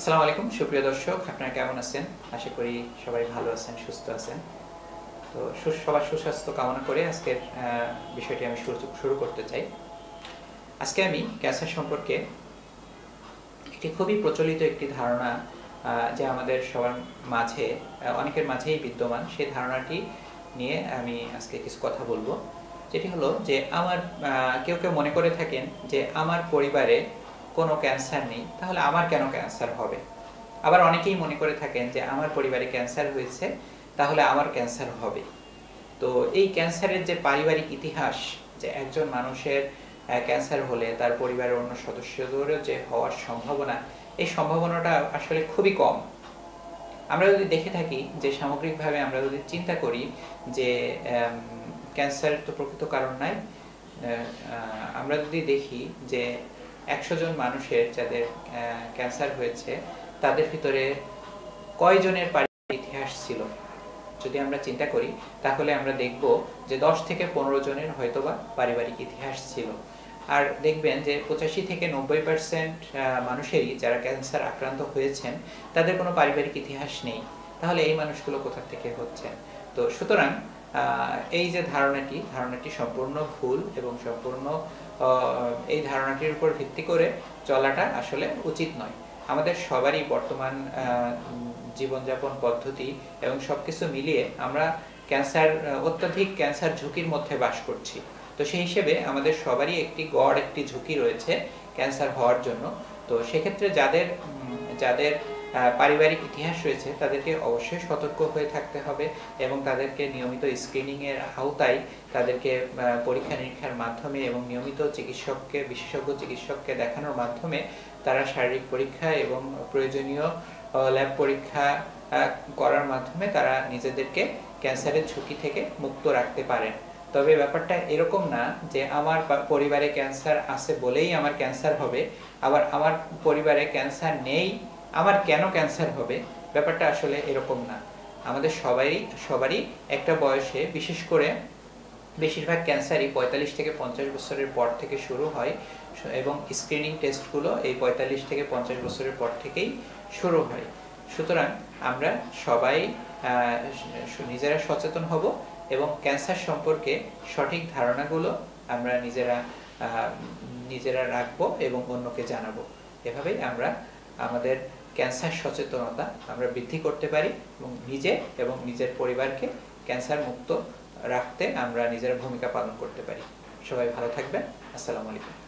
আসসালামু আলাইকুম সুপ্রিয় দর্শক, আপনারা কেমন আছেন? আশা করি সবাই ভালো আছেন, সুস্থ আছেন। তো সবার সুস্বাস্থ্য কামনা করে আজকের বিষয়টি আমি শুরু করতে চাই। আজকে আমি ক্যান্সার সম্পর্কে একটি খুবই প্রচলিত একটি ধারণা যা আমাদের সবার মাঝে অনেকের মাঝেই বিদ্যমান, সেই ধারণাটি নিয়ে আমি আজকে কিছু কথা বলবো। যেটি হলো যে কেউ কেউ মনে করে থাকেন যে আমার পরিবারে কোনো ক্যান্সার নেই, তাহলে আমার কেন ক্যান্সার হবে। আবার অনেকেই মনে করে থাকেন যে আমার পরিবারে ক্যান্সার হয়েছে, তাহলে আমার ক্যান্সার হবে। তো এই ক্যান্সারের যে পারিবারিক ইতিহাস, যে একজন মানুষের ক্যান্সার হলে তার পরিবারের অন্য সদস্যদেরও যে হওয়ার সম্ভাবনা, এই সম্ভাবনাটা আসলে খুবই কম। আমরা যদি দেখে থাকি যে সামগ্রিকভাবে আমরা যদি চিন্তা করি যে ক্যান্সার তো প্রকৃত কারণ নাই, আমরা যদি দেখি যে 100 জন মানুষের যাদের ক্যান্সার হয়েছে তাদের ভিতরে কয়জনের পারিবারিক ইতিহাস ছিল, যদি আমরা চিন্তা করি তাহলে আমরা দেখব যে 10 থেকে 15 জনের হয়তোবা পারিবারিক ইতিহাস ছিল। আর দেখবেন যে 85 থেকে 90% মানুষেরই যারা ক্যান্সার আক্রান্ত হয়েছেন তাদের কোনো পারিবারিক ইতিহাস নেই। তাহলে এই মানুষগুলো কোথা থেকে হচ্ছে? তো সুতরাং এই যে ধারণাটি সম্পূর্ণ ভুল এবং সম্পূর্ণ এই ধারণাটির উপর ভিত্তি করে চলাটা আসলে উচিত নয়। আমাদের সবারই বর্তমান জীবনযাপন পদ্ধতি এবং সবকিছু মিলিয়ে আমরা অত্যাধিক ক্যান্সার ঝুঁকির মধ্যে বাস করছি। তো সেই হিসেবে আমাদের সবারই একটি ঝুঁকি রয়েছে ক্যান্সার হওয়ার জন্য। তো সেক্ষেত্রে যাদের পারিবারিক ইতিহাস রয়েছে তাদেরকে অবশ্যই সতর্ক হয়ে থাকতে হবে এবং তাদেরকে নিয়মিত স্ক্রিনিংয়ের আওতায় তাদেরকে পরীক্ষা নিরীক্ষার মাধ্যমে এবং নিয়মিত বিশেষজ্ঞ চিকিৎসককে দেখানোর মাধ্যমে তারা শারীরিক পরীক্ষা এবং প্রয়োজনীয় ল্যাব পরীক্ষা করার মাধ্যমে তারা নিজেদেরকে ক্যান্সারের ঝুঁকি থেকে মুক্ত রাখতে পারেন। তবে ব্যাপারটা এরকম না যে আমার পরিবারে ক্যান্সার আছে বলেই আমার ক্যান্সার হবে, আবার আমার পরিবারে ক্যান্সার নেই, আমার কেন ক্যান্সার হবে। ব্যাপারটা আসলে এরকম না। আমাদের সবারই একটা বয়সে, বিশেষ করে বেশিরভাগ ক্যান্সারই 45 থেকে 50 বছরের পর থেকে শুরু হয় এবং স্ক্রিনিং টেস্টগুলো এই 45 থেকে 50 বছরের পর থেকেই শুরু হয়। সুতরাং আমরা সবাই নিজেরা সচেতন হব এবং ক্যান্সার সম্পর্কে সঠিক ধারণাগুলো আমরা নিজেরা রাখবো এবং অন্যকে জানাবো। এভাবেই আমরা আমাদের ক্যান্সার সচেতনতা আমরা বৃদ্ধি করতে পারি এবং নিজের পরিবারকে ক্যান্সার মুক্ত রাখতে আমরা নিজেরা ভূমিকা পালন করতে পারি। সবাই ভালো থাকবেন। আসসালামু আলাইকুম।